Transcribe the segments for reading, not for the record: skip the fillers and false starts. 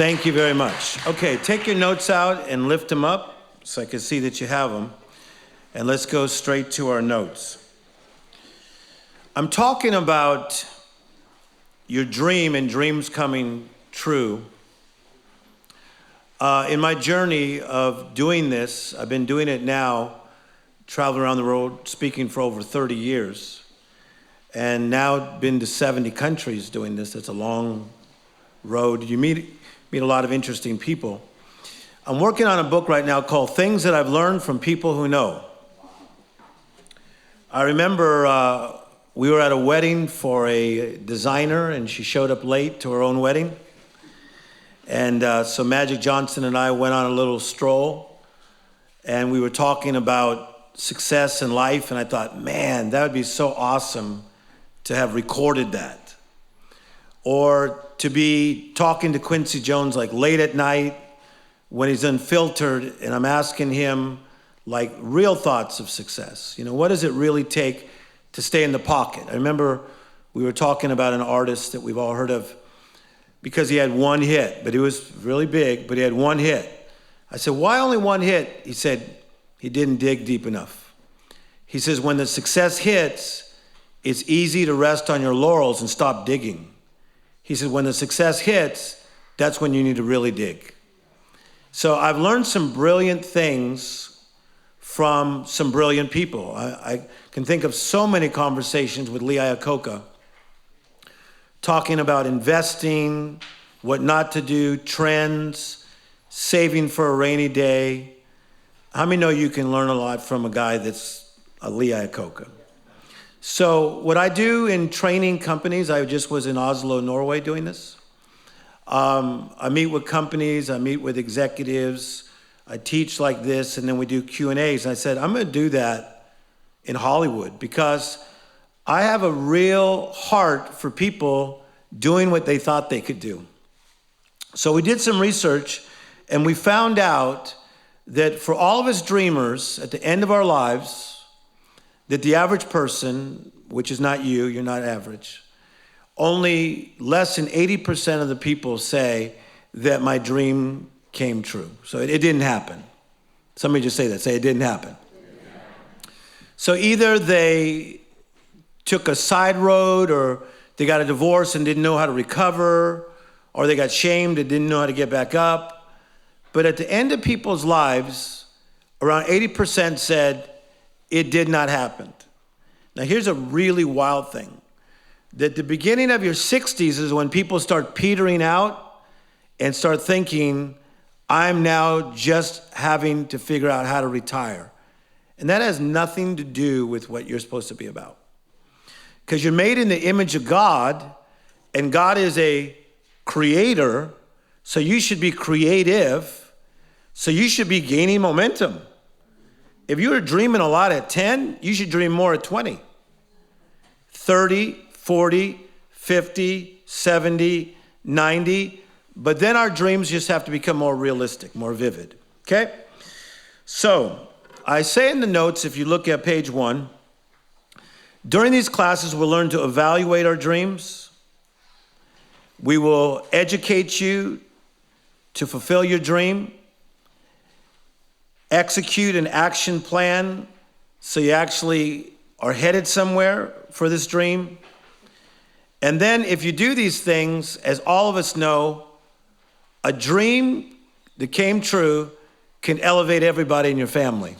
Thank you very much. Okay, take your notes out and lift them up so I can see that you have them. And let's go straight to our notes. I'm talking about your dream and dreams coming true. In my journey of doing this, I've been doing it now, traveling around the world, speaking for over 30 years, and now been to 70 countries doing this. It's a long road. You meet a lot of interesting people. I'm working on a book right now called Things That I've Learned from People Who Know. I remember we were at a wedding for a designer, and she showed up late to her own wedding. And so Magic Johnson and I went on a little stroll, and we were talking about success in life, and I thought, man, that would be so awesome to have recorded that. Or to be talking to Quincy Jones like late at night when he's unfiltered, and I'm asking him like real thoughts of success. You know, what does it really take to stay in the pocket? I remember we were talking about an artist that we've all heard of because he had one hit, but he was really big, but he had one hit. I said, why only one hit? He said, he didn't dig deep enough. He says, when the success hits, it's easy to rest on your laurels and stop digging. He said, when the success hits, that's when you need to really dig. So I've learned some brilliant things from some brilliant people. I can think of so many conversations with Lee Iacocca talking about investing, what not to do, trends, saving for a rainy day. How many know you can learn a lot from a guy that's a Lee Iacocca? So what I do in training companies, I just was in Oslo, Norway doing this. I meet with companies, I meet with executives, I teach like this, and then we do Q&As. And I said, I'm gonna do that in Hollywood because I have a real heart for people doing what they thought they could do. So we did some research, and we found out that for all of us dreamers, at the end of our lives, that the average person, which is not you, you're not average, only less than 80% of the people say that my dream came true. So it didn't happen. Somebody just say that, say it didn't happen. So either they took a side road, or they got a divorce and didn't know how to recover, or they got shamed and didn't know how to get back up. But at the end of people's lives, around 80% said, it did not happen. Now here's a really wild thing. That the beginning of your 60s is when people start petering out and start thinking, I'm now just having to figure out how to retire. And that has nothing to do with what you're supposed to be about. Because you're made in the image of God, and God is a creator, so you should be creative, so you should be gaining momentum. If you were dreaming a lot at 10, you should dream more at 20. 30, 40, 50, 70, 90. But then our dreams just have to become more realistic, more vivid, okay? So I say in the notes, if you look at page 1, during these classes, we'll learn to evaluate our dreams. We will educate you to fulfill your dream. Execute an action plan so you actually are headed somewhere for this dream. And then if you do these things, as all of us know, a dream that came true can elevate everybody in your family.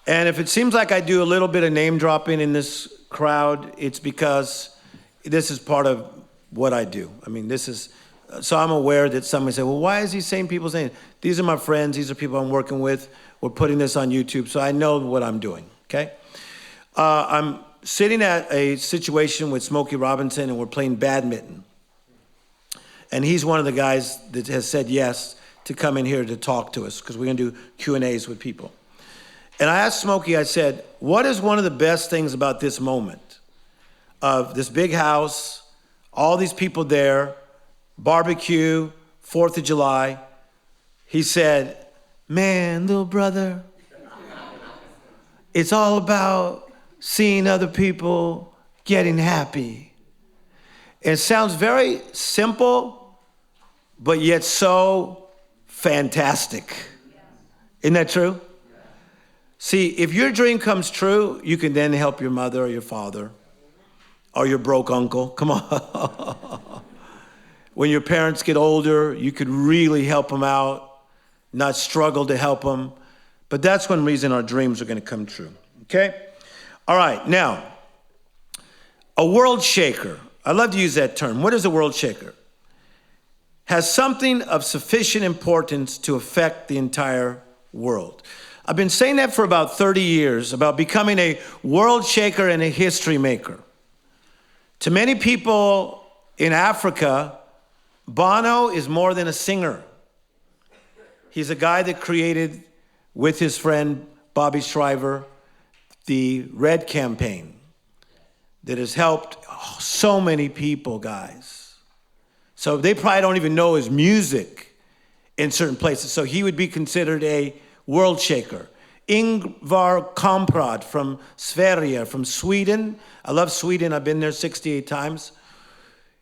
And if it seems like I do a little bit of name dropping in this crowd, it's because this is part of what I do. I mean, so I'm aware that somebody said, well, why is he saying people's names? These are my friends. These are people I'm working with. We're putting this on YouTube, so I know what I'm doing, okay? I'm sitting at a situation with Smokey Robinson, and we're playing badminton. And he's one of the guys that has said yes to come in here to talk to us, because we're going to do Q&As with people. And I asked Smokey, I said, what is one of the best things about this moment of this big house, all these people there, barbecue, 4th of July? He said, man, little brother, it's all about seeing other people getting happy. It sounds very simple, but yet so fantastic. Isn't that true? See, if your dream comes true, you can then help your mother or your father or your broke uncle. Come on. When your parents get older, you could really help them out, not struggle to help them. But that's one reason our dreams are going to come true. Okay? All right, now, a world shaker. I love to use that term. What is a world shaker? Has something of sufficient importance to affect the entire world. I've been saying that for about 30 years, about becoming a world shaker and a history maker. To many people in Africa, Bono is more than a singer. He's a guy that created, with his friend Bobby Shriver, the Red Campaign that has helped so many people, guys. So they probably don't even know his music in certain places. So he would be considered a world shaker. Ingvar Kamprad from Sverige, from Sweden. I love Sweden. I've been there 68 times.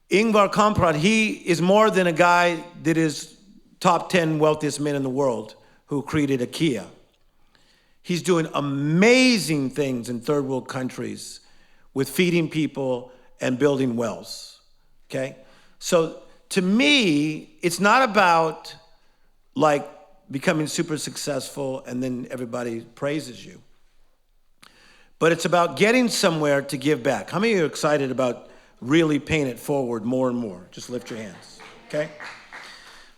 Ingvar Kamprad, he is more than a guy that is top 10 wealthiest men in the world who created IKEA. He's doing amazing things in third world countries with feeding people and building wells, okay? So to me, it's not about like becoming super successful and then everybody praises you. But it's about getting somewhere to give back. How many of you are excited about really paying it forward more and more? Just lift your hands, okay?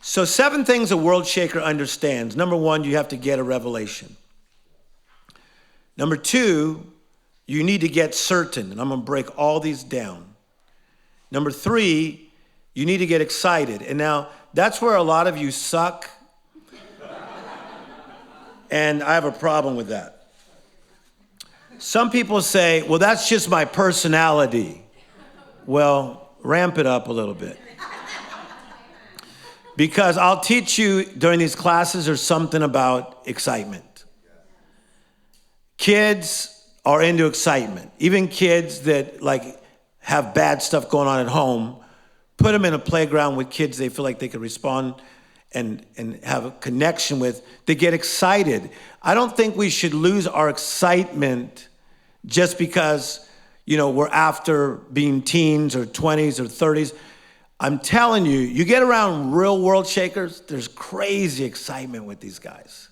So 7 things a world shaker understands. Number 1, you have to get a revelation. Number 2, you need to get certain, and I'm gonna break all these down. Number 3, you need to get excited. And now, that's where a lot of you suck, and I have a problem with that. Some people say, well, that's just my personality. Well, ramp it up a little bit. Because I'll teach you during these classes there's something about excitement. Kids are into excitement. Even kids that like have bad stuff going on at home, put them in a playground with kids they feel like they can respond and have a connection with, they get excited. I don't think we should lose our excitement just because, you know, we're after being teens or 20s or 30s. I'm telling you, you get around real world shakers, there's crazy excitement with these guys.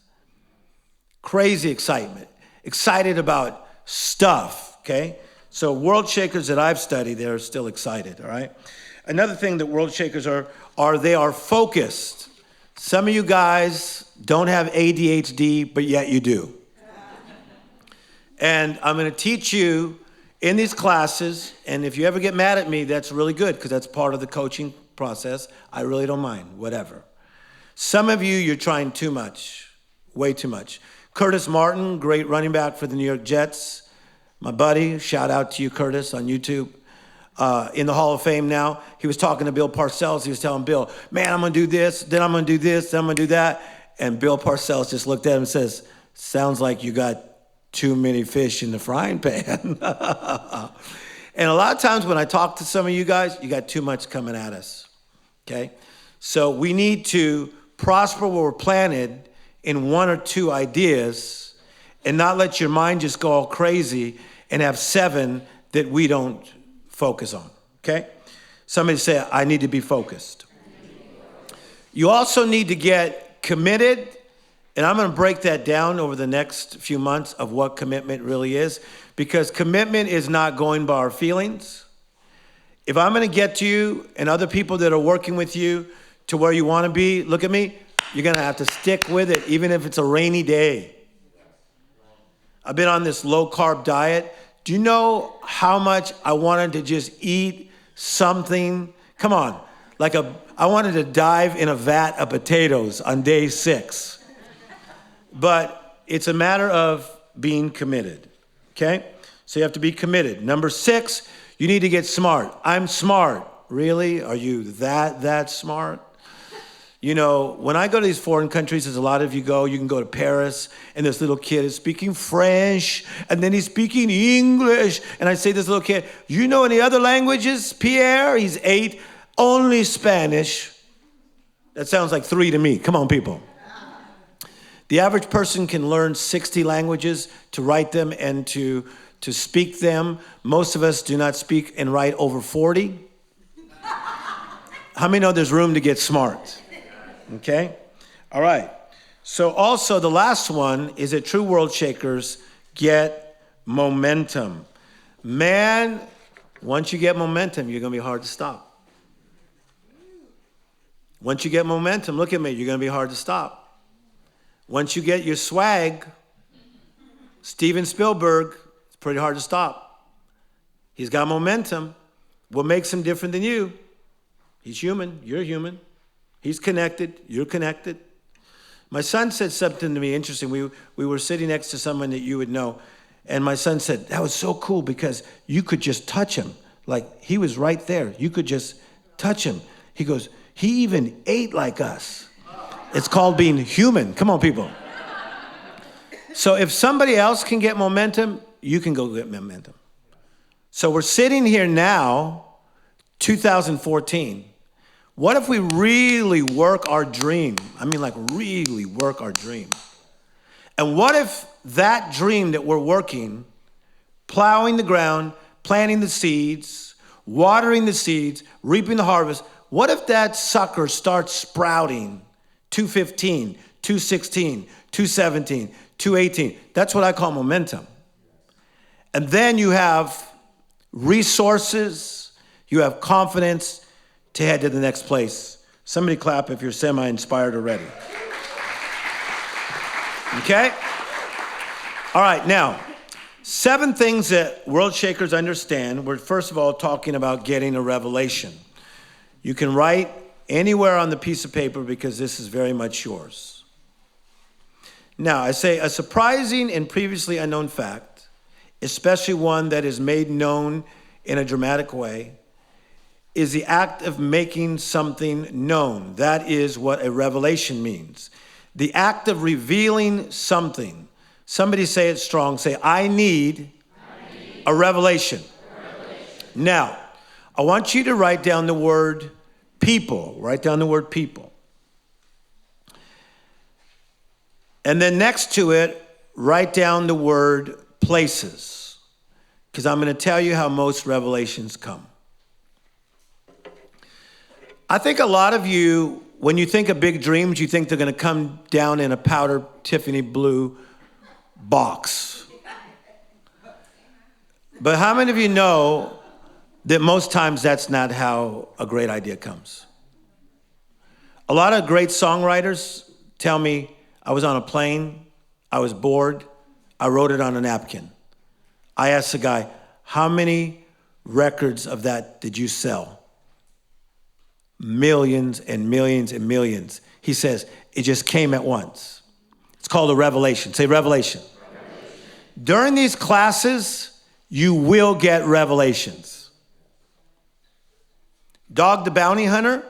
Crazy excitement. Excited about stuff, okay? So world shakers that I've studied, they're still excited, all right? Another thing that world shakers are they are focused. Some of you guys don't have ADHD, but yet you do. And I'm gonna teach you in these classes, and if you ever get mad at me, that's really good, because that's part of the coaching process. I really don't mind, whatever. Some of you, you're trying too much, way too much. Curtis Martin, great running back for the New York Jets. My buddy, shout out to you, Curtis, on YouTube. In the Hall of Fame now. He was talking to Bill Parcells. He was telling Bill, man, I'm gonna do this, then I'm gonna do this, then I'm gonna do that. And Bill Parcells just looked at him and says, sounds like you got too many fish in the frying pan. And a lot of times when I talk to some of you guys, you got too much coming at us, okay? So we need to prosper where we're planted in 1 or 2 ideas and not let your mind just go all crazy and have 7 that we don't focus on, okay? Somebody say, I need to be focused. You also need to get committed, and I'm gonna break that down over the next few months of what commitment really is, because commitment is not going by our feelings. If I'm gonna get to you and other people that are working with you to where you wanna be, look at me, you're gonna have to stick with it, even if it's a rainy day. I've been on this low carb diet. Do you know how much I wanted to just eat something? Come on, I wanted to dive in a vat of potatoes on day 6. But it's a matter of being committed, okay? So you have to be committed. Number 6, you need to get smart. I'm smart. Really? Are you that smart? You know, when I go to these foreign countries, as a lot of you go, you can go to Paris, and this little kid is speaking French, and then he's speaking English. And I say to this little kid, you know any other languages, Pierre? He's 8, only Spanish. That sounds like 3 to me. Come on, people. The average person can learn 60 languages, to write them and to speak them. Most of us do not speak and write over 40. How many know there's room to get smart? Okay? All right. So also the last one is that true world shakers get momentum. Man, once you get momentum, you're going to be hard to stop. Once you get momentum, look at me, you're going to be hard to stop. Once you get your swag, Steven Spielberg, it's pretty hard to stop. He's got momentum. What makes him different than you? He's human, you're human. He's connected, you're connected. My son said something to me interesting. We were sitting next to someone that you would know, and my son said, that was so cool because you could just touch him. Like, he was right there. You could just touch him. He goes, he even ate like us. It's called being human. Come on, people. So if somebody else can get momentum, you can go get momentum. So we're sitting here now, 2014. What if we really work our dream? I mean, like really work our dream. And what if that dream that we're working, plowing the ground, planting the seeds, watering the seeds, reaping the harvest, what if that sucker starts sprouting 215, 216, 217, 218? That's what I call momentum. And then you have resources, you have confidence to head to the next place. Somebody clap if you're semi-inspired already. Okay? All right, now, 7 things that world shakers understand. We're first of all talking about getting a revelation. You can write anywhere on the piece of paper because this is very much yours. Now, I say a surprising and previously unknown fact, especially one that is made known in a dramatic way, is the act of making something known. That is what a revelation means. The act of revealing something. Somebody say it strong. Say, I need a revelation. Now, I want you to write down the word people. Write down the word people. And then next to it, write down the word places. Because I'm going to tell you how most revelations come. I think a lot of you, when you think of big dreams, you think they're going to come down in a powder Tiffany blue box. But how many of you know that most times that's not how a great idea comes? A lot of great songwriters tell me, I was on a plane, I was bored, I wrote it on a napkin. I asked the guy, how many records of that did you sell? Millions and millions and millions. He says, it just came at once. It's called a revelation. Say revelation. During these classes, you will get revelations. Dog the Bounty Hunter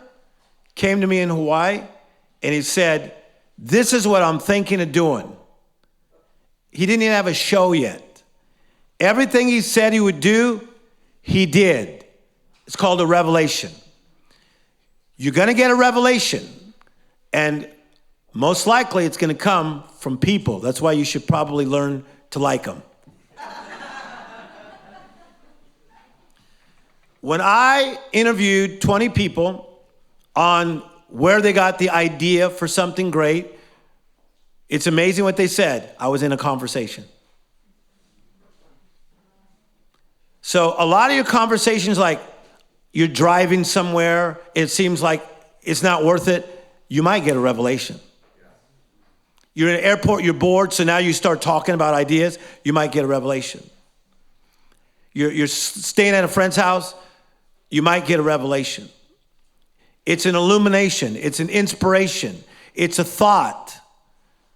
came to me in Hawaii and he said, this is what I'm thinking of doing. He didn't even have a show yet. Everything he said he would do, he did. It's called a revelation. You're going to get a revelation, and most likely it's going to come from people. That's why you should probably learn to like them. When I interviewed 20 people on where they got the idea for something great, it's amazing what they said. I was in a conversation. So a lot of your conversations, like you're driving somewhere, it seems like it's not worth it, you might get a revelation. You're in an airport, you're bored, so now you start talking about ideas, you might get a revelation. You're staying at a friend's house, you might get a revelation. It's an illumination, it's an inspiration, it's a thought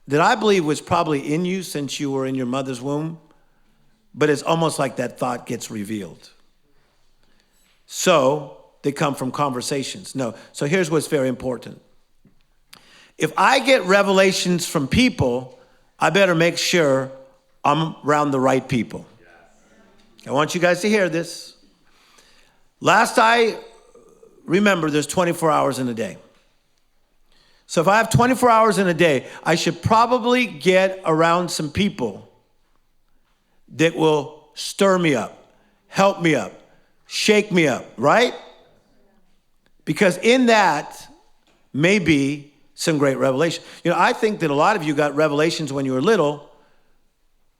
that I believe was probably in you since you were in your mother's womb, but it's almost like that thought gets revealed. So they come from conversations. No, so here's what's very important. If I get revelations from people, I better make sure I'm around the right people. I want you guys to hear this. Last I remember, there's 24 hours in a day. So if I have 24 hours in a day, I should probably get around some people that will stir me up, help me up, shake me up, right? Because in that may be some great revelation. You know, I think that a lot of you got revelations when you were little,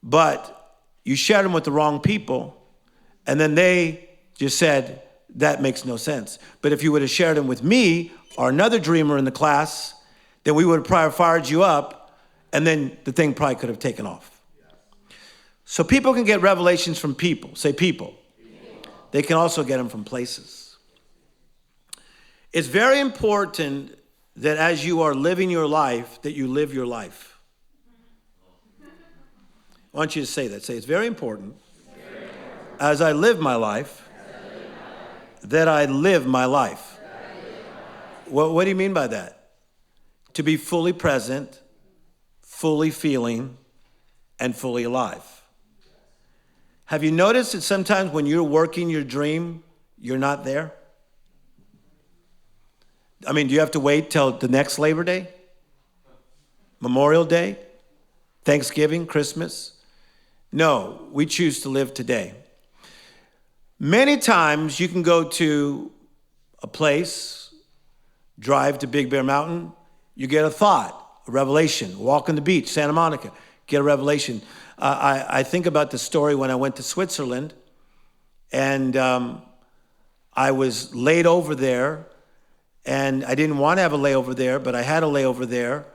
but you shared them with the wrong people, and then they just said, that makes no sense. But if you would have shared them with me or another dreamer in the class, then we would have probably fired you up, and then the thing probably could have taken off. So people can get revelations from people. Say people. They can also get them from places. It's very important that as you are living your life, that you live your life. I want you to say that. Say, it's very important, as I live my life, that I live my life. What do you mean by that? To be fully present, fully feeling, and fully alive. Have you noticed that sometimes when you're working your dream, you're not there? I mean, do you have to wait till the next Labor Day? Memorial Day? Thanksgiving? Christmas? No, we choose to live today. Many times you can go to a place, drive to Big Bear Mountain, you get a thought, a revelation. Walk on the beach, Santa Monica, get a revelation. I think about the story when I went to Switzerland, and I was laid over there, and I didn't want to have a layover there, but I had a layover there.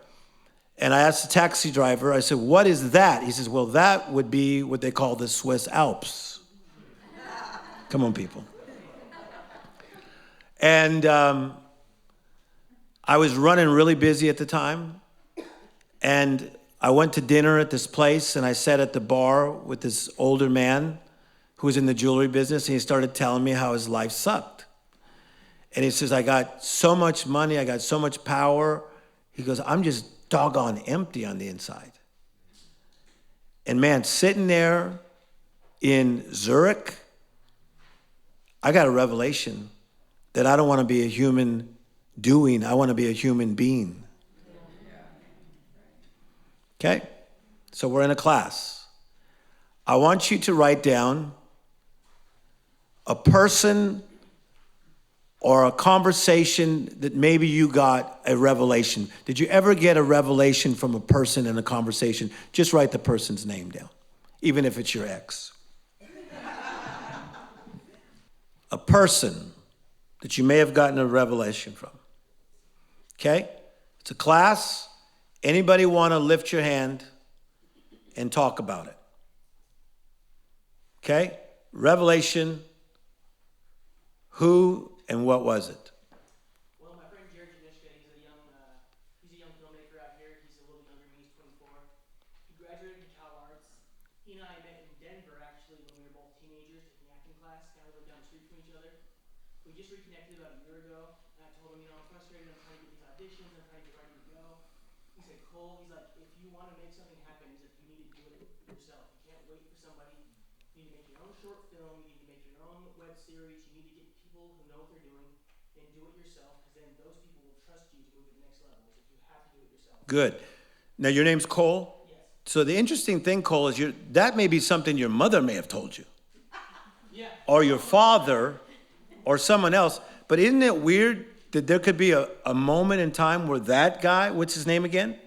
And I asked the taxi driver, I said, what is that? He says, well, that would be what they call the Swiss Alps. Come on, people. And I was running really busy at the time. And I went to dinner at this place, and I sat at the bar with this older man who was in the jewelry business, and he started telling me how his life sucked. And he says, I got so much money, I got so much power. He goes, I'm just doggone empty on the inside. And man, sitting there in Zurich, I got a revelation that I don't want to be a human doing, I want to be a human being. Okay? So we're in a class. I want you to write down a person or a conversation that maybe you got a revelation. Did you ever get a revelation from a person in a conversation? Just write the person's name down, even if it's your ex. A person that you may have gotten a revelation from. Okay? It's a class. Anybody want to lift your hand and talk about it? Okay? Revelation. Who and what was it? Well, my friend Jared Janishka, he's a young filmmaker out here. He's a little younger than me, he's 24. He graduated from Cal Arts. He and I met in Denver, actually, when we were both teenagers, taking acting class, kind of lived down the street from each other. We just reconnected about a year ago, and I told him, I'm frustrated, I'm trying to get these auditions, I'm trying to get ready to go. He said, Cole, he's like, if you want to make something happen, he's like, you need to do it yourself. You can't wait for somebody. You need to make your own short film, you need to make your own web series, you need to get people who know what they're doing, and do it yourself, because then those people will trust you to move to the next level. If you have to do it yourself. Good. Now, your name's Cole? Yes. So the interesting thing, Cole, is that may be something your mother may have told you. Yeah. Or your father, or someone else. But isn't it weird that there could be a moment in time where that guy, what's his name again?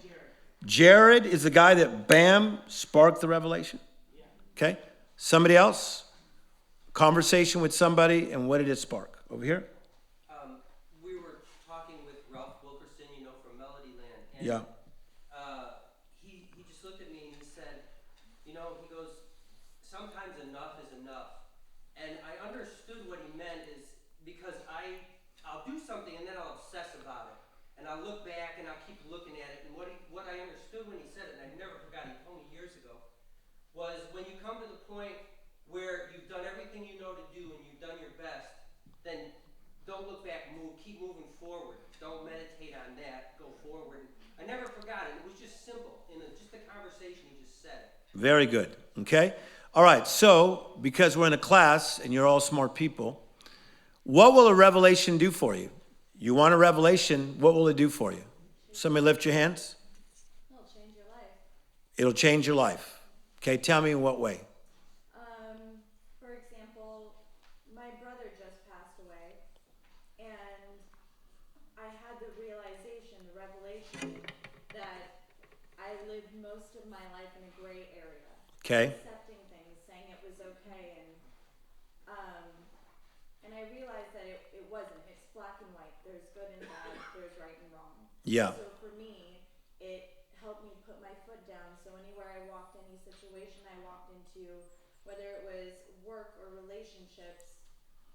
Jared is the guy that, bam, sparked the revelation? Yeah. Okay? Somebody else? Conversation with somebody, and what did it spark? Over here? We were talking with Ralph Wilkerson, from Melodyland. And, Yeah. He just looked at me and he said, he goes, sometimes enough is enough. And I understood what he meant is because I'll do something and then I'll obsess about it. And I'll look back and I'll keep looking at it. And what I understood when he said it, and I've never forgotten, he told me years ago, was when you come to the point where you've done everything you know to do and you've done your best, then don't look back, keep moving forward. Don't meditate on that, go forward. I never forgot it. It was just simple. In just a conversation, he just said it. Very good. Okay? All right, so because we're in a class and you're all smart people, what will a revelation do for you? You want a revelation, what will it do for you? Somebody lift your hands. It'll change your life. It'll change your life. Okay, tell me in what way. For example, my brother just passed away, and I had the realization, the revelation, that I lived most of my life in a gray area. Okay. Accepting things, saying it was okay, and I realized that it wasn't. It's black and white. There's good and bad. There's right and wrong. Yeah. So for me, it helped me put my foot down. So anywhere I walked, any situation I walked into, whether it was work or relationships,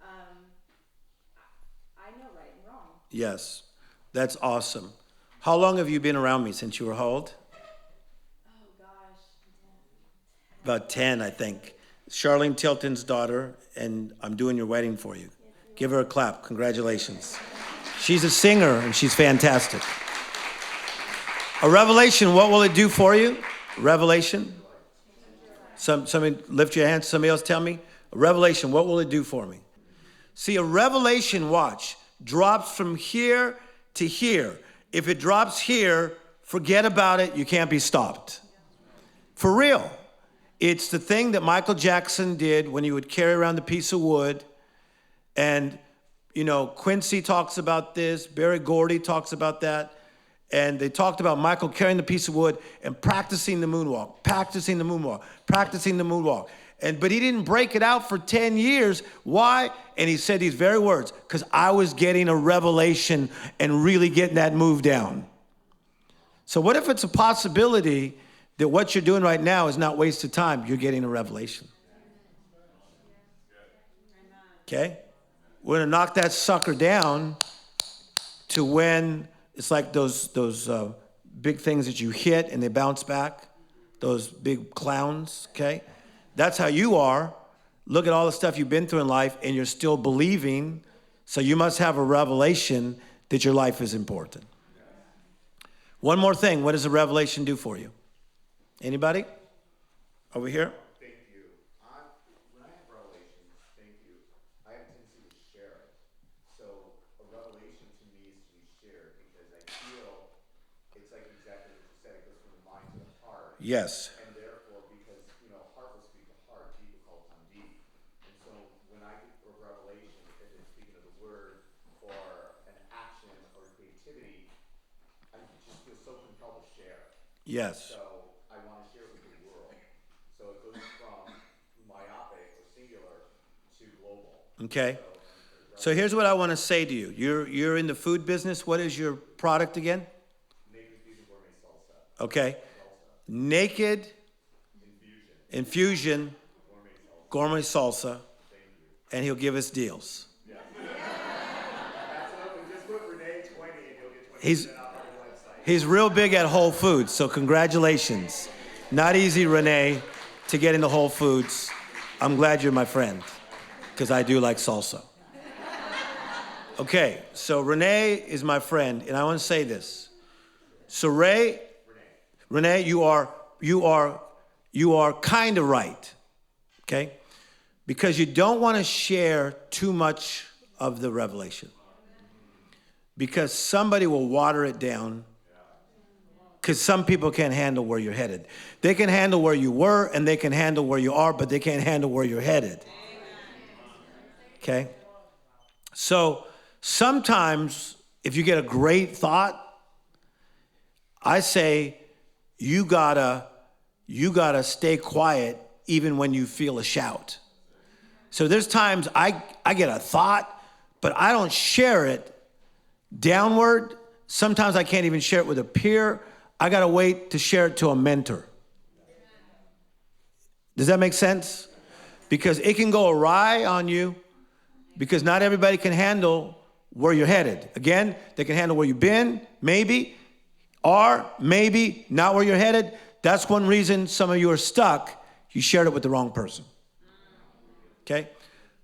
I know right and wrong. Yes. That's awesome. How long have you been around me? Since you were how old? Oh gosh. About 10, I think. Charlene Tilton's daughter, and I'm doing your wedding for you. Give her a clap. Congratulations. She's a singer, and she's fantastic. A revelation, what will it do for you? Revelation? Somebody lift your hands. Somebody else tell me. A revelation, what will it do for me? See, a revelation, watch, drops from here to here. If it drops here, forget about it. You can't be stopped. For real. It's the thing that Michael Jackson did when he would carry around the piece of wood. And, you know, Quincy talks about this. Barry Gordy talks about that. And they talked about Michael carrying the piece of wood and practicing the moonwalk, practicing the moonwalk, practicing the moonwalk. But he didn't break it out for 10 years. Why? And he said these very words, because I was getting a revelation and really getting that move down. So what if it's a possibility that what you're doing right now is not wasted time? You're getting a revelation. Okay? We're going to knock that sucker down to when it's like those big things that you hit and they bounce back, those big clowns, okay? That's how you are. Look at all the stuff you've been through in life and you're still believing, so you must have a revelation that your life is important. One more thing, what does a revelation do for you? Anybody? Over here? Thank you. When I have revelations, thank you, I have a tendency to share it. So a revelation to me is to be shared because I feel it's like exactly what you said, it goes from the mind to the heart. Yes. And therefore, because, you know, heart will speak to heart, deep will call upon deep. And so when I get a revelation, if it's speaking of the word or an action or creativity, I just feel so compelled to share. Yes. So I want to share it with the world. So it goes from myopic or singular to global. Okay. So here's what I want to say to you. You're in the food business. What is your product again? Naked Fusion Gourmet Salsa. Okay. Naked Infusion Gourmet Salsa. And he'll give us deals. That's open. Just put Renee 20 and you'll get 20% He's off on your website. He's real big at Whole Foods, so congratulations. Not easy, Renee, to get into Whole Foods. I'm glad you're my friend, because I do like salsa. Okay, so Renee is my friend, and I want to say this. So Renee, you are kind of right, okay? Because you don't want to share too much of the revelation. Because somebody will water it down. Because some people can't handle where you're headed. They can handle where you were, and they can handle where you are, but they can't handle where you're headed. Okay? So sometimes, if you get a great thought, I say you gotta stay quiet even when you feel a shout. So there's times I get a thought, but I don't share it downward. Sometimes I can't even share it with a peer. I got to wait to share it to a mentor. Does that make sense? Because it can go awry on you because not everybody can handle where you're headed. Again, they can handle where you've been, maybe, or maybe not where you're headed. That's one reason some of you are stuck. You shared it with the wrong person. Okay?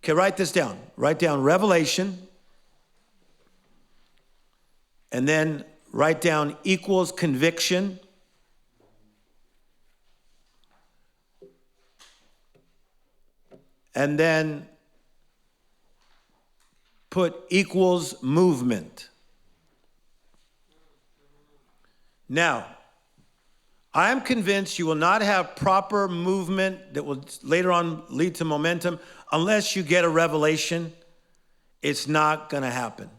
Okay, write this down. Write down revelation. And then write down equals conviction. And then put equals movement. Now, I am convinced you will not have proper movement that will later on lead to momentum unless you get a revelation. It's not going to happen.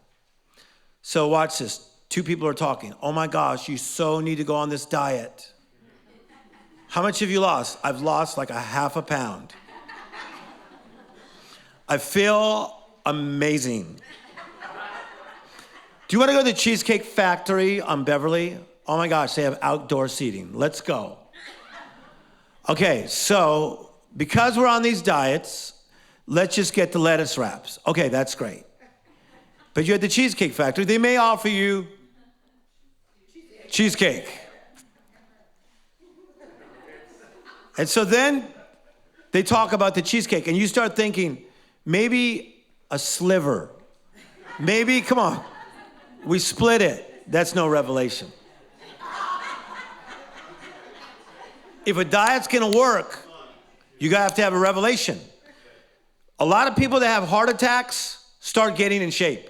So watch this. Two people are talking. Oh my gosh, you so need to go on this diet. How much have you lost? I've lost like a half a pound. I feel amazing. Do you want to go to the Cheesecake Factory on Beverly? Oh my gosh, they have outdoor seating. Let's go. Okay, so because we're on these diets, let's just get the lettuce wraps. Okay, that's great. But you're at the Cheesecake Factory, they may offer you cheesecake. And so then they talk about the cheesecake, and you start thinking, maybe a sliver. Maybe, come on, we split it. That's no revelation. If a diet's gonna work, you have to have a revelation. A lot of people that have heart attacks start getting in shape.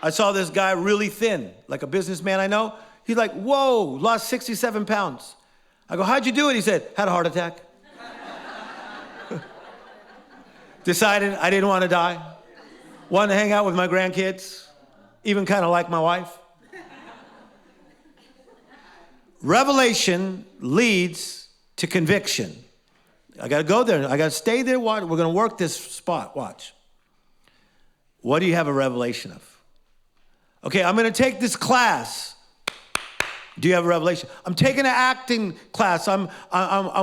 I saw this guy really thin, like a businessman I know. He's like, whoa, lost 67 pounds. I go, how'd you do it? He said, had a heart attack. Decided I didn't want to die. Wanted to hang out with my grandkids. Even kind of like my wife. Revelation leads to conviction. I got to go there. I got to stay there. We're going to work this spot. Watch. What do you have a revelation of? Okay, I'm going to take this class. Do you have a revelation? I'm taking an acting class. I'm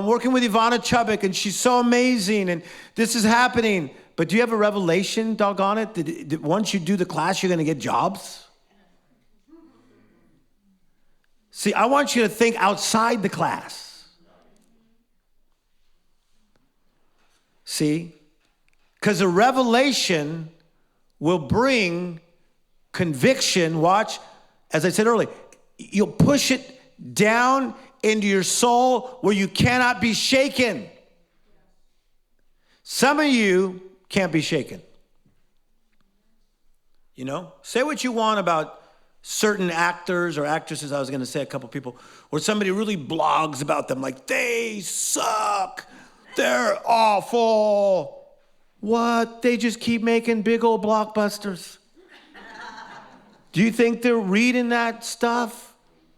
working with Ivana Chubbuck, and she's so amazing, and this is happening. But do you have a revelation, doggone it? That once you do the class, you're going to get jobs? See, I want you to think outside the class. See? Because a revelation will bring conviction. Watch, as I said earlier, you'll push it down into your soul where you cannot be shaken. Some of you can't be shaken. You know, say what you want about certain actors or actresses. I was going to say a couple people, or somebody really blogs about them like they suck, they're awful. What? They just keep making big old blockbusters. Do you think they're reading that stuff?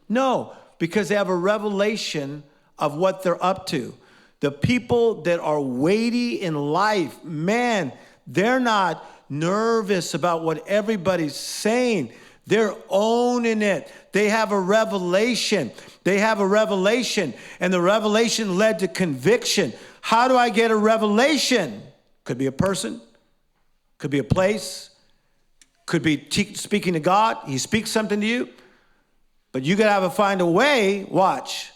No, because they have a revelation of what they're up to. The people that are weighty in life, man, they're not nervous about what everybody's saying. They're owning it. They have a revelation. They have a revelation, and the revelation led to conviction. How do I get a revelation? Could be a person, could be a place, could be speaking to God. He speaks something to you, but you gotta find a way, watch,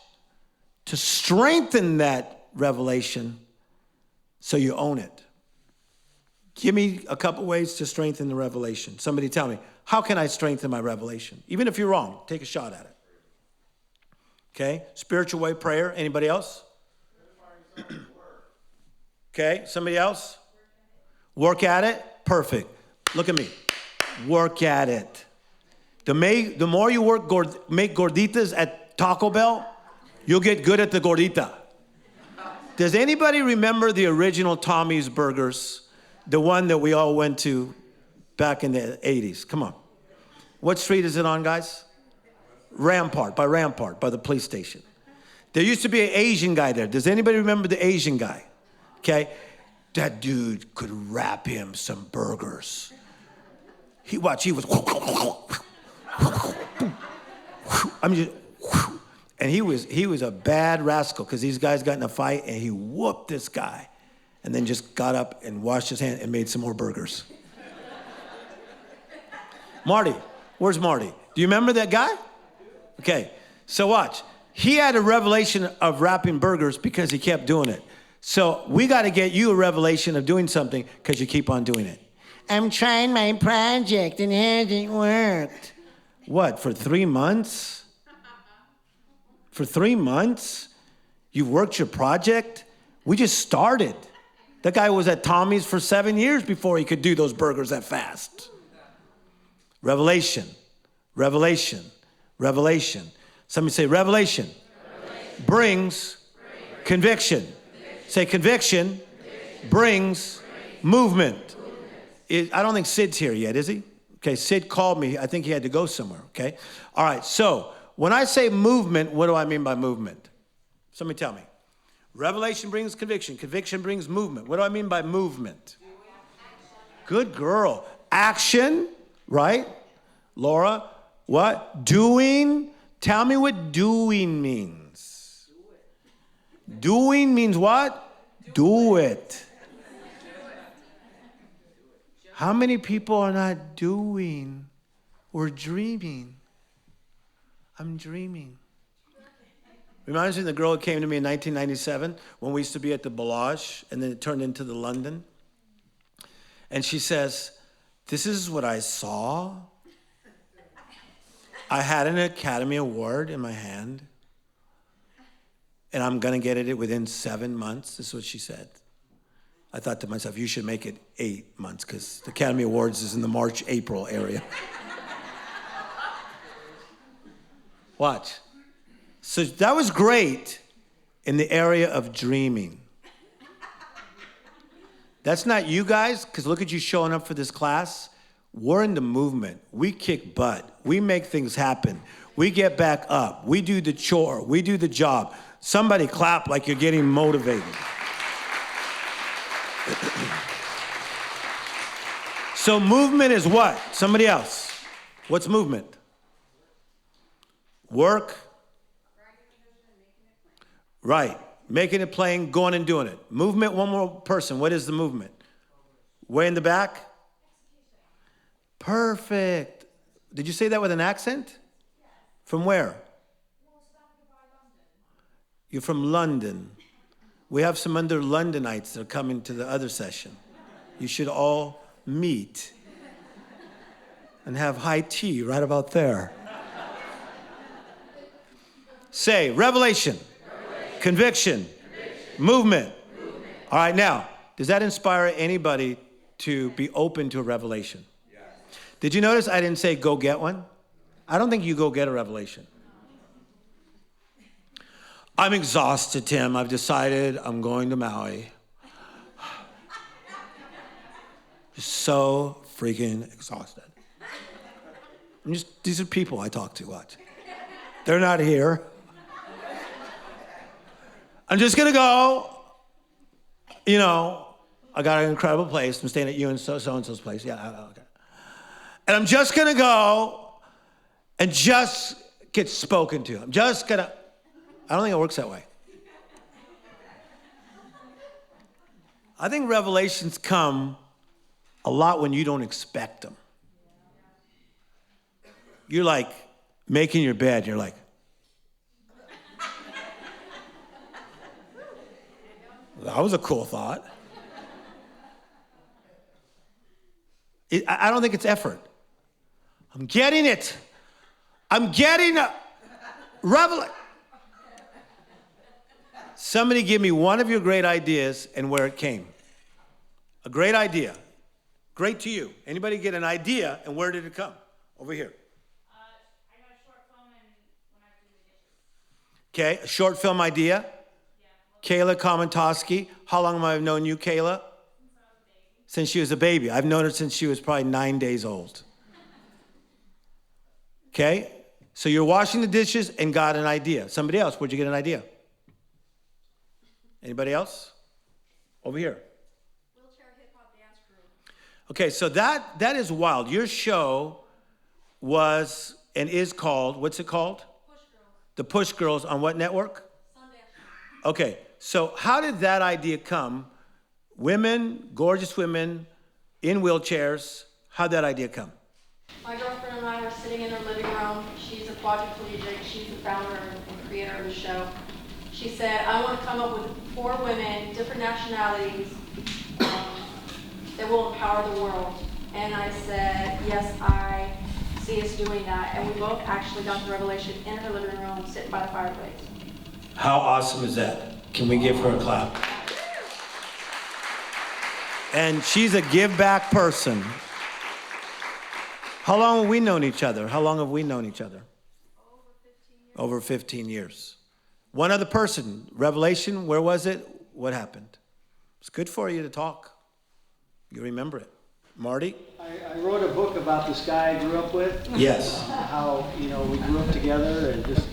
to strengthen that revelation so you own it. Give me a couple ways to strengthen the revelation. Somebody tell me, how can I strengthen my revelation? Even if you're wrong, take a shot at it. Okay, spiritual way, prayer. Anybody else? Okay, somebody else? Work at it. Perfect. Look at me. Work at it. The more you make gorditas at Taco Bell, you'll get good at the gordita. Does anybody remember the original Tommy's Burgers? The one that we all went to back in the 80s. Come on. What street is it on, guys? Rampart, by the police station. There used to be an Asian guy there. Does anybody remember the Asian guy? Okay. That dude could wrap him some burgers. He was, I mean, and he was a bad rascal because these guys got in a fight and he whooped this guy and then just got up and washed his hand and made some more burgers. Marty, where's Marty? Do you remember that guy? Okay, so watch. He had a revelation of wrapping burgers because he kept doing it. So we got to get you a revelation of doing something because you keep on doing it. I'm trying my project and it hasn't worked. What, for 3 months? For 3 months? You've worked your project? We just started. That guy was at Tommy's for 7 years before he could do those burgers that fast. Revelation, revelation, Revelation. Somebody say revelation. Brings conviction. Say conviction brings movement. I don't think Sid's here yet, is he? Okay, Sid called me. I think he had to go somewhere, okay? All right, so when I say movement, what do I mean by movement? Somebody tell me. Revelation brings conviction. Conviction brings movement. What do I mean by movement? Good girl. Action, right? Laura, what? Doing. Tell me what doing means. Doing means what? Do it. How many people are not doing? We're dreaming. I'm dreaming. Reminds me of the girl who came to me in 1997 when we used to be at the Bellage, and then it turned into the London. And she says, this is what I saw. I had an Academy Award in my hand, and I'm going to get it within 7 months. This is what she said. I thought to myself, you should make it 8 months, because the Academy Awards is in the March, April area. Watch. So that was great in the area of dreaming. That's not you guys, because look at you showing up for this class. We're in the movement. We kick butt. We make things happen. We get back up. We do the chore. We do the job. Somebody clap like you're getting motivated. So movement is what? Somebody else. What's movement? Work. Right. Making it plain, going and doing it. Movement, one more person. What is the movement? Way in the back? Perfect. Did you say that with an accent? From where? You're from London. We have some other Londonites that are coming to the other session. You should all meet and have high tea right about there. Say, revelation. Conviction. Movement. All right, now, does that inspire anybody to be open to a revelation? Yes. Did you notice I didn't say go get one? I don't think you go get a revelation. I'm exhausted, Tim. I've decided I'm going to Maui. Just so freaking exhausted. These are people I talk to, watch. They're not here. I'm just going to go, I got an incredible place. I'm staying at you and so-and-so's place. Yeah, okay. And I'm just going to go and just get spoken to. I'm just going to, I don't think it works that way. I think revelations come a lot when you don't expect them. You're like making your bed. You're like, that was a cool thought. I don't think it's effort. I'm getting it. I'm getting a revelation. Somebody give me one of your great ideas and where it came. A great idea. Great to you. Anybody get an idea and where did it come? Over here. I got a short film and when I was doing the dishes. Okay, a short film idea. Kayla Komentoski. How long have I known you, Kayla? Since she was a baby. I've known her since she was probably 9 days old. Okay? So you're washing the dishes and got an idea. Somebody else, where'd you get an idea? Anybody else? Over here. Wheelchair hip hop dance crew. Okay, so that is wild. Your show was and is called, what's it called? Push Girls. The Push Girls on what network? Sundance. Okay, so how did that idea come? Women, gorgeous women, in wheelchairs, how'd that idea come? My girlfriend and I were sitting in her living room. She's a quadriplegic. She's the founder and creator of the show. She said, I want to come up with 4 women, different nationalities, that will empower the world. And I said, yes, I see us doing that. And we both actually got the revelation in her living room, sitting by the fireplace. How awesome is that? Can we give her a clap? And she's a give back person. How long have we known each other? How long have we known each other? Oh, over 15 years. One other person, Revelation, where was it? What happened? It's good for you to talk. You remember it. Marty? I wrote a book about this guy I grew up with. Yes. How, we grew up together and just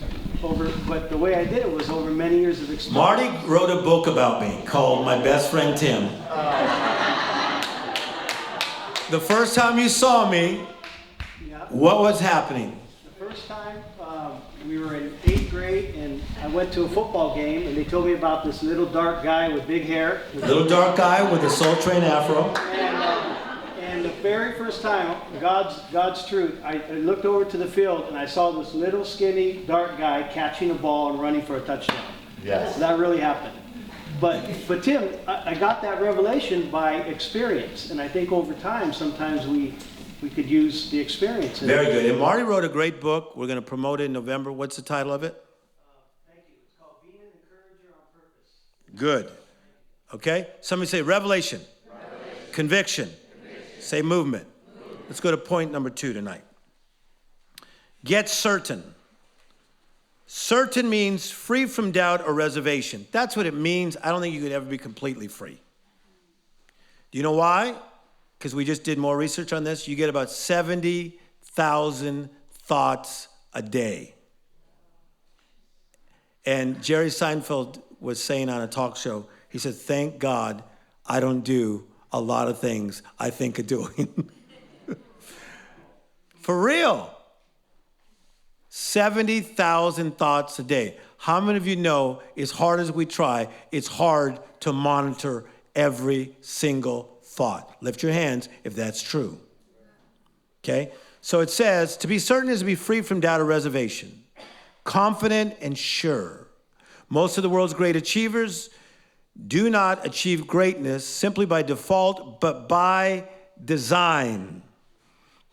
but the way I did it was over many years of experience. Marty wrote a book about me called My Best Friend Tim. The first time you saw me, what was happening? The first time we were in 8th grade and I went to a football game and they told me about this little dark guy with big hair. Little dark guy with a Soul Train afro. And the very first time, God's truth, I looked over to the field and I saw this little skinny dark guy catching a ball and running for a touchdown. Yes. That really happened. But Tim, I got that revelation by experience, and I think over time sometimes we could use the experience. Very good. And Marty wrote a great book. We're going to promote it in November. What's the title of it? Thank you. It's called Being an Encourager on Purpose. Good. Okay? Somebody say revelation. Conviction. Say movement. Let's go to point number 2 tonight. Get certain. Certain means free from doubt or reservation. That's what it means. I don't think you could ever be completely free. Do you know why? Because we just did more research on this. You get about 70,000 thoughts a day. And Jerry Seinfeld was saying on a talk show, he said, thank God I don't do a lot of things I think of doing. For real. 70,000 thoughts a day. How many of you know, as hard as we try, it's hard to monitor every single thought? Lift your hands if that's true. Okay? So it says, to be certain is to be free from doubt or reservation. Confident and sure. Most of the world's great achievers do not achieve greatness simply by default, but by design.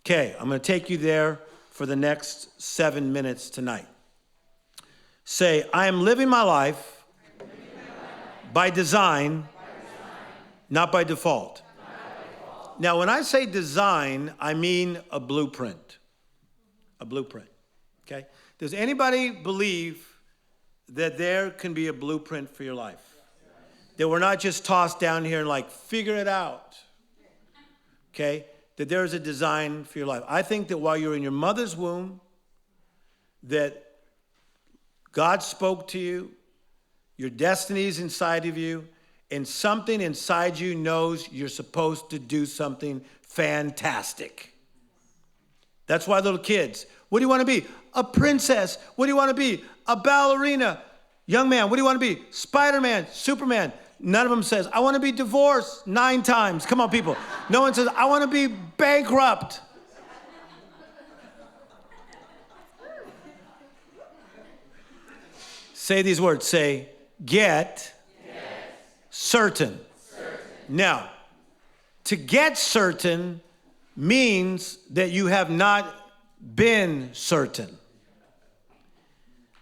Okay, I'm going to take you there for the next 7 minutes tonight. Say, I am living my life by design, not by default. Now, when I say design, I mean a blueprint. A blueprint, okay? Does anybody believe that there can be a blueprint for your life? That we're not just tossed down here and like, figure it out, okay? That there is a design for your life. I think that while you're in your mother's womb, that God spoke to you, your destiny is inside of you, and something inside you knows you're supposed to do something fantastic. That's why little kids, what do you want to be? A princess. What do you want to be? A ballerina. Young man, what do you want to be? Spider-Man, Superman. None of them says, I want to be divorced 9 times. Come on, people. No one says, I want to be bankrupt. Say these words. Say, get certain. Now, to get certain means that you have not been certain.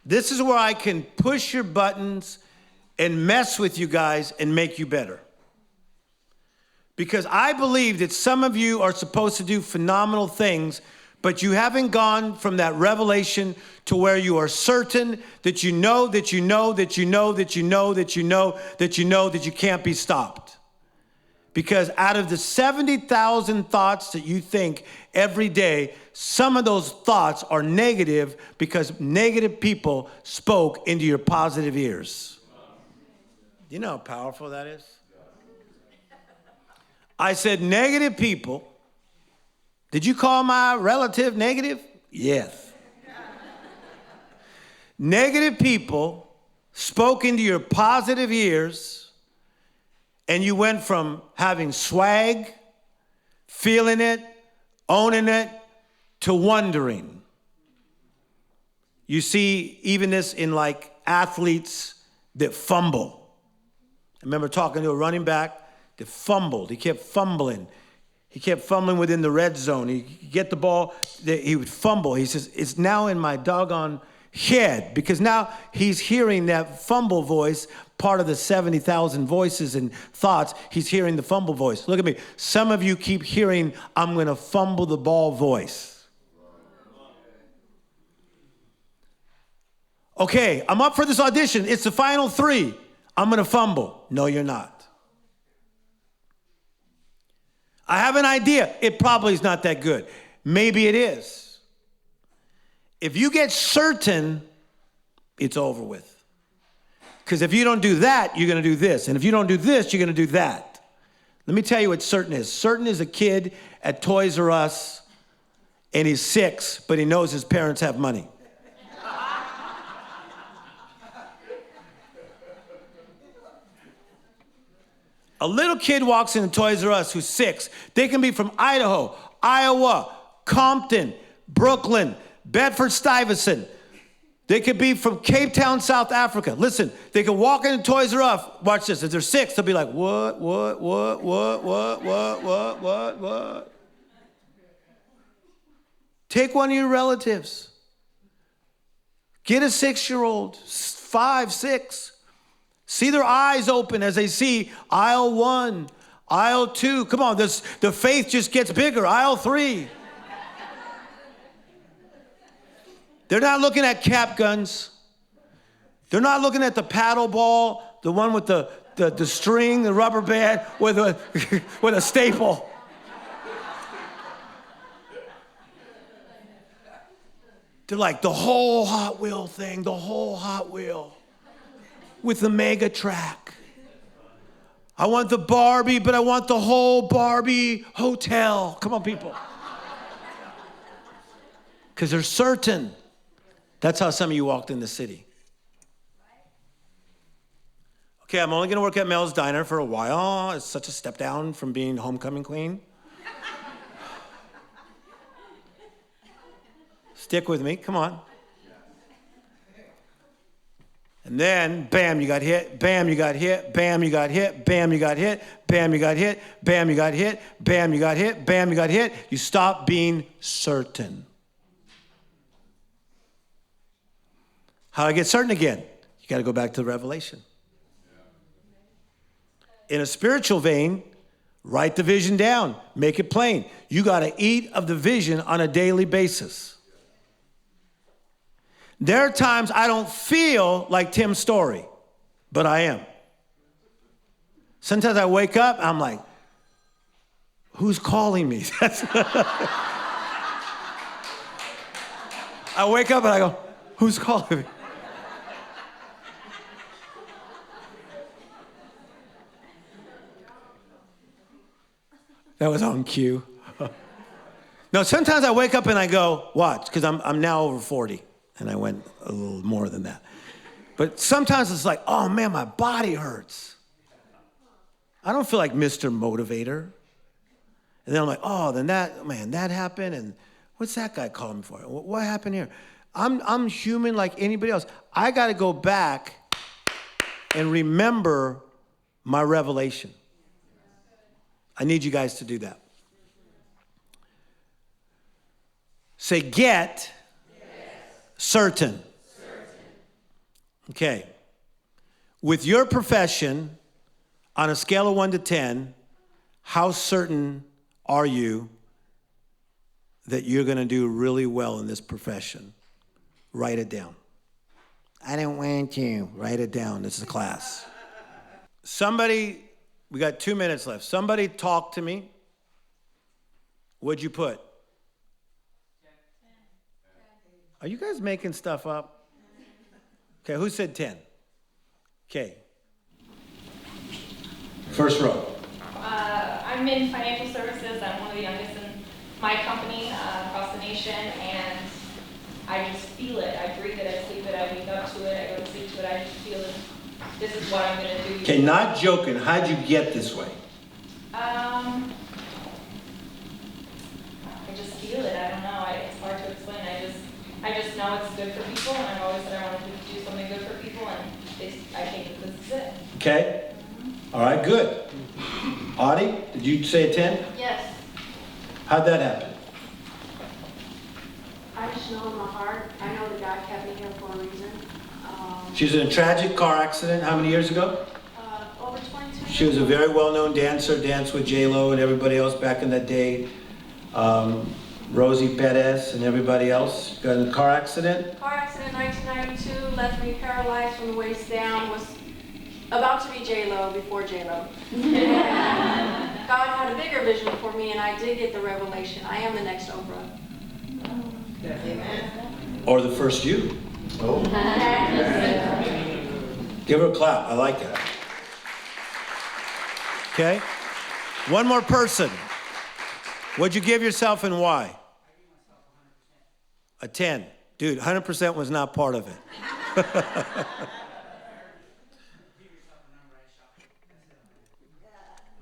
This is where I can push your buttons and mess with you guys and make you better. Because I believe that some of you are supposed to do phenomenal things, but you haven't gone from that revelation to where you are certain that you know, that you know, that you know, that you know, that you know, that you know that you can't be stopped. Because out of the 70,000 thoughts that you think every day, some of those thoughts are negative because negative people spoke into your positive ears. You know how powerful that is? I said negative people. Did you call my relative negative? Yes. Negative people spoke into your positive ears, and you went from having swag, feeling it, owning it, to wondering. You see even this in like athletes that fumble. I remember talking to a running back that fumbled. He kept fumbling. He kept fumbling within the red zone. He'd get the ball, he would fumble. He says, it's now in my doggone head, because now he's hearing that fumble voice, part of the 70,000 voices and thoughts. He's hearing the fumble voice. Look at me. Some of you keep hearing, I'm going to fumble the ball voice. Okay, I'm up for this audition. It's the final 3. I'm going to fumble. No, you're not. I have an idea. It probably is not that good. Maybe it is. If you get certain, it's over with. Because if you don't do that, you're going to do this. And if you don't do this, you're going to do that. Let me tell you what certain is. Certain is a kid at Toys R Us, and he's 6, but he knows his parents have money. A little kid walks into Toys R Us who's 6. They can be from Idaho, Iowa, Compton, Brooklyn, Bedford-Stuyvesant. They could be from Cape Town, South Africa. Listen, they can walk into Toys R Us. Watch this. If they're 6, they'll be like, what? Take one of your relatives. Get a 6-year-old, 5, 6. See their eyes open as they see aisle 1, aisle 2. Come on, the faith just gets bigger. Aisle 3. They're not looking at cap guns. They're not looking at the paddle ball, the one with the string, the rubber band with a staple. They're like, the whole Hot Wheel thing, the whole Hot Wheel with the mega track. I want the Barbie, but I want the whole Barbie hotel. Come on, people. Because they're certain. That's how some of you walked in the city. Okay, I'm only going to work at Mel's Diner for a while. It's such a step down from being homecoming queen. Stick with me, come on. And then, bam, you got hit, bam, you got hit, bam, you got hit, bam, you got hit, bam, you got hit, bam, you got hit, bam, you got hit, bam, you got hit. You stop being certain. How do I get certain again? You got to go back to the revelation. In a spiritual vein, write the vision down. Make it plain. You got to eat of the vision on a daily basis. There are times I don't feel like Tim Storey, but I am. Sometimes I wake up, I'm like, who's calling me? I wake up and I go, who's calling me? That was on cue. No, sometimes I wake up and I go, watch, because I'm now over 40, and I went a little more than that. But sometimes it's like, oh man, my body hurts. I don't feel like Mr. Motivator. And then I'm like, oh, then that happened, and what's that guy calling me for? What happened here? I'm human like anybody else. I got to go back and remember my revelation. I need you guys to do that. Say, get certain. Okay. With your profession, on a scale of 1 to 10, how certain are you that you're going to do really well in this profession? Write it down. I don't want to. Write it down. This is a class. Somebody, we got 2 minutes left. Somebody talk to me. What'd you put? Are you guys making stuff up? Okay, who said 10? Okay. First row. I'm in financial services. I'm one of the youngest in my company across the nation, and I just feel it. I breathe it, I sleep it, I wake up to it, I go to sleep to it. I just feel it. This is what I'm going to do. Okay, not joking. How'd you get this way? I just feel it. I don't know. It's hard to explain. I just know it's good for people, and I've always said I wanted to do something good for people, and I think that this is it. Okay. All right, good. Audie, did you say a 10? Yes. How'd that happen? I just know in my heart, I know that God kept me here for a reason. She was in a tragic car accident how many years ago? Over 22 years. She was a very well-known dancer, danced with J-Lo and everybody else back in that day. Rosie Perez and everybody else got in a car accident. Car accident, 1992, left me paralyzed from the waist down, was about to be J-Lo before J-Lo. God had a bigger vision for me, and I did get the revelation. I am the next Oprah. Or the first you. Oh. Give her a clap. I like that. Okay. One more person. What'd you give yourself and why? I gave myself 100%. A 10. Dude, 100% was not part of it. Give yourself a number, I shop. That's it.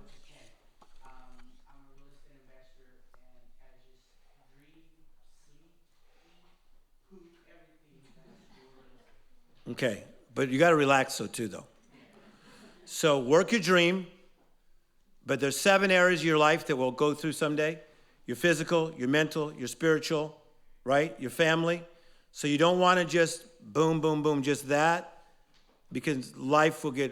Which is 10. I'm a real estate investor, and I just dream, sleep, eat, poop, everything that's real estate. Okay. But you got to relax too, though. So work your dream, but there's 7 areas of your life that we'll go through someday. Your physical, your mental, your spiritual, right? Your family. So you don't want to just boom, boom, boom, just that, because life will get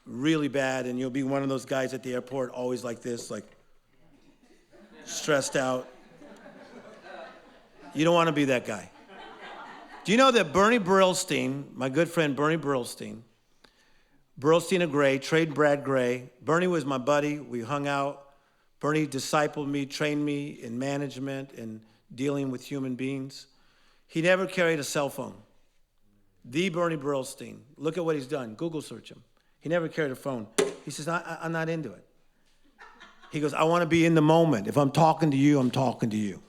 really bad and you'll be one of those guys at the airport always like this, like stressed out. You don't want to be that guy. Do you know that Bernie Brillstein, my good friend Bernie Brillstein of Gray, Trade Brad Gray, Bernie was my buddy, we hung out. Bernie discipled me, trained me in management and dealing with human beings. He never carried a cell phone. The Bernie Brillstein. Look at what he's done. Google search him. He never carried a phone. He says, I'm not into it. He goes, I want to be in the moment. If I'm talking to you, I'm talking to you.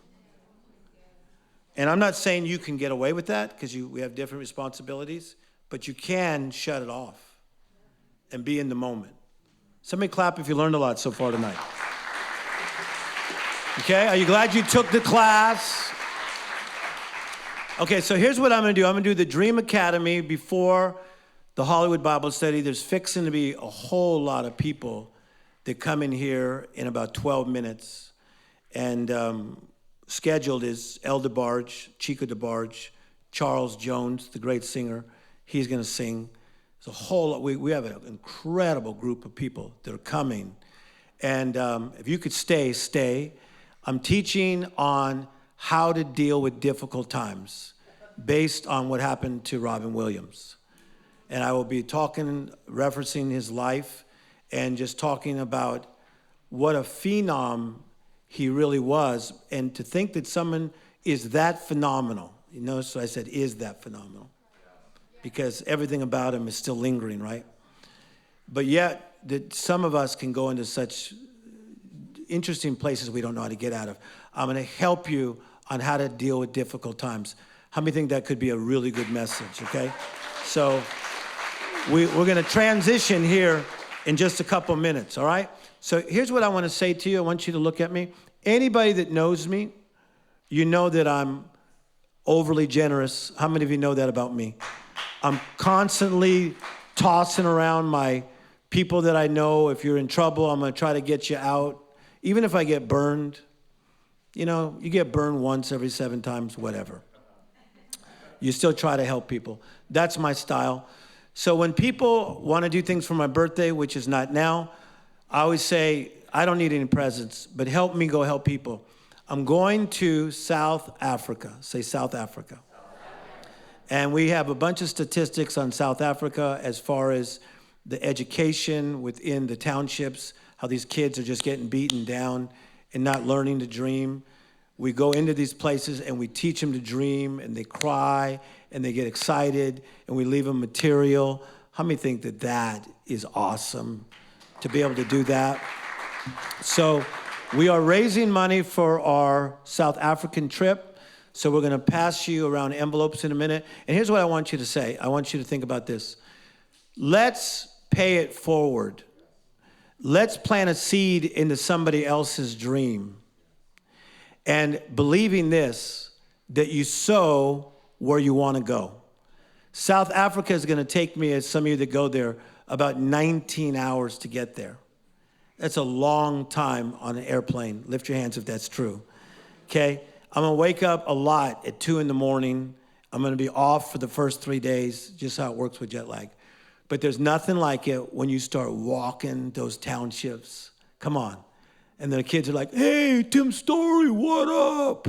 And I'm not saying you can get away with that because we have different responsibilities, but you can shut it off and be in the moment. Somebody clap if you learned a lot so far tonight. Okay, are you glad you took the class? Okay, so here's what I'm going to do. I'm going to do the Dream Academy before the Hollywood Bible Study. There's fixing to be a whole lot of people that come in here in about 12 minutes. And scheduled is El DeBarge, Chico DeBarge, Charles Jones, the great singer. He's going to sing. It's a whole lot. We have an incredible group of people that are coming. And if you could stay. I'm teaching on how to deal with difficult times based on what happened to Robin Williams. And I will be referencing his life and just talking about what a phenom he really was. And to think that someone is that phenomenal, you notice what I said, is that phenomenal, because everything about him is still lingering, right? But yet that some of us can go into such interesting places we don't know how to get out of. I'm going to help you on how to deal with difficult times. How many think that could be a really good message, okay? So we're going to transition here in just a couple minutes, all right? So here's what I want to say to you. I want you to look at me. Anybody that knows me, you know that I'm overly generous. How many of you know that about me? I'm constantly tossing around my people that I know. If you're in trouble, I'm going to try to get you out. Even if I get burned, you know, you get burned once every 7 times, whatever. You still try to help people. That's my style. So when people want to do things for my birthday, which is not now, I always say, I don't need any presents, but help me go help people. I'm going to South Africa. Say South Africa. And we have a bunch of statistics on South Africa as far as the education within the townships, how these kids are just getting beaten down and not learning to dream. We go into these places and we teach them to dream, and they cry and they get excited, and we leave them material. How many think that that is awesome to be able to do that? So we are raising money for our South African trip. So we're going to pass you around envelopes in a minute. And here's what I want you to say. I want you to think about this. Let's pay it forward. Let's plant a seed into somebody else's dream. And believing this, that you sow where you want to go. South Africa is going to take me, as some of you that go there, about 19 hours to get there. That's a long time on an airplane. Lift your hands if that's true. Okay? I'm going to wake up a lot at 2 in the morning. I'm going to be off for the first 3 days, just how it works with jet lag. But there's nothing like it when you start walking those townships. Come on. And the kids are like, hey, Tim Storey, what up?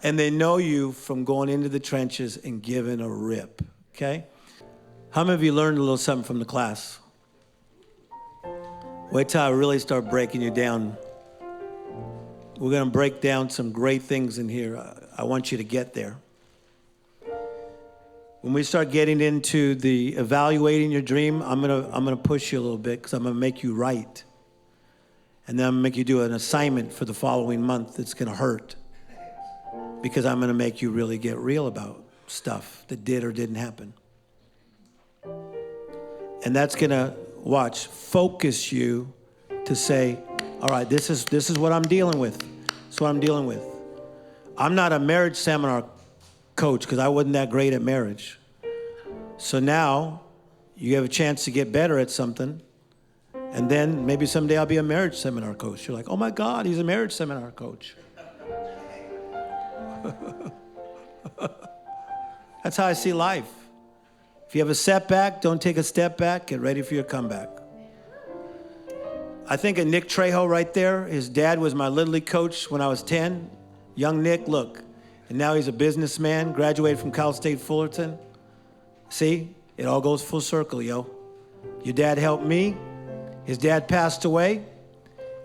and they know you from going into the trenches and giving a rip, okay? How many of you learned a little something from the class? Wait till I really start breaking you down. We're going to break down some great things in here. I want you to get there. When we start getting into the evaluating your dream, I'm gonna push you a little bit because I'm going to make you write. And then I'm going to make you do an assignment for the following month that's going to hurt. Because I'm going to make you really get real about stuff that did or didn't happen. And that's going to, watch, focus you to say, all right, this is what I'm dealing with. This is what I'm dealing with. I'm not a marriage seminar coach because I wasn't that great at marriage. So now you have a chance to get better at something. And then maybe someday I'll be a marriage seminar coach. You're like, oh my God, he's a marriage seminar coach. That's how I see life. If you have a setback, don't take a step back. Get ready for your comeback. I think of Nick Trejo right there. His dad was my Little League coach when I was 10. Young Nick, look. And now he's a businessman, graduated from Cal State Fullerton. See, it all goes full circle, yo. Your dad helped me. His dad passed away.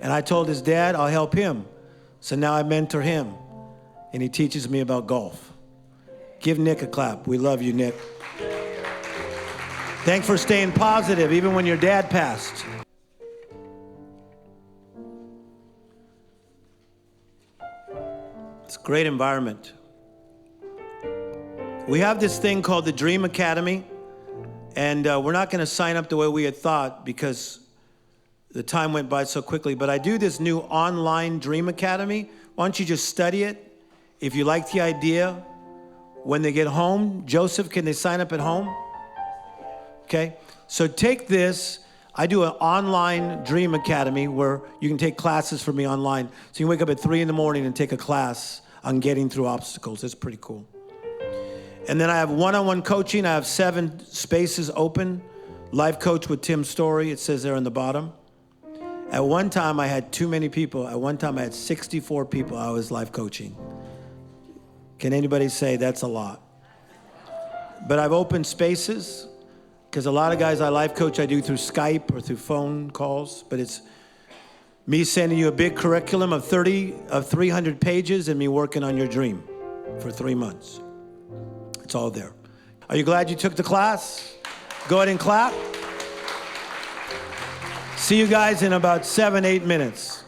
And I told his dad I'll help him. So now I mentor him. And he teaches me about golf. Give Nick a clap. We love you, Nick. Thanks for staying positive, even when your dad passed. It's a great environment. We have this thing called the Dream Academy, and we're not going to sign up the way we had thought because the time went by so quickly, but I do this new online Dream Academy. Why don't you just study it? If you like the idea, when they get home, Joseph, can they sign up at home? Okay, so take this. I do an online Dream Academy where you can take classes from me online. So you can wake up at 3 in the morning and take a class on getting through obstacles. It's pretty cool. And then I have one-on-one coaching. I have 7 spaces open. Life coach with Tim Storey. It says there on the bottom. At one time, I had too many people. At one time, I had 64 people I was life coaching. Can anybody say that's a lot? But I've opened spaces. Because a lot of guys I life coach, I do through Skype or through phone calls. But it's me sending you a big curriculum of 300 pages and me working on your dream for 3 months. It's all there. Are you glad you took the class? Go ahead and clap. See you guys in about 7-8 minutes.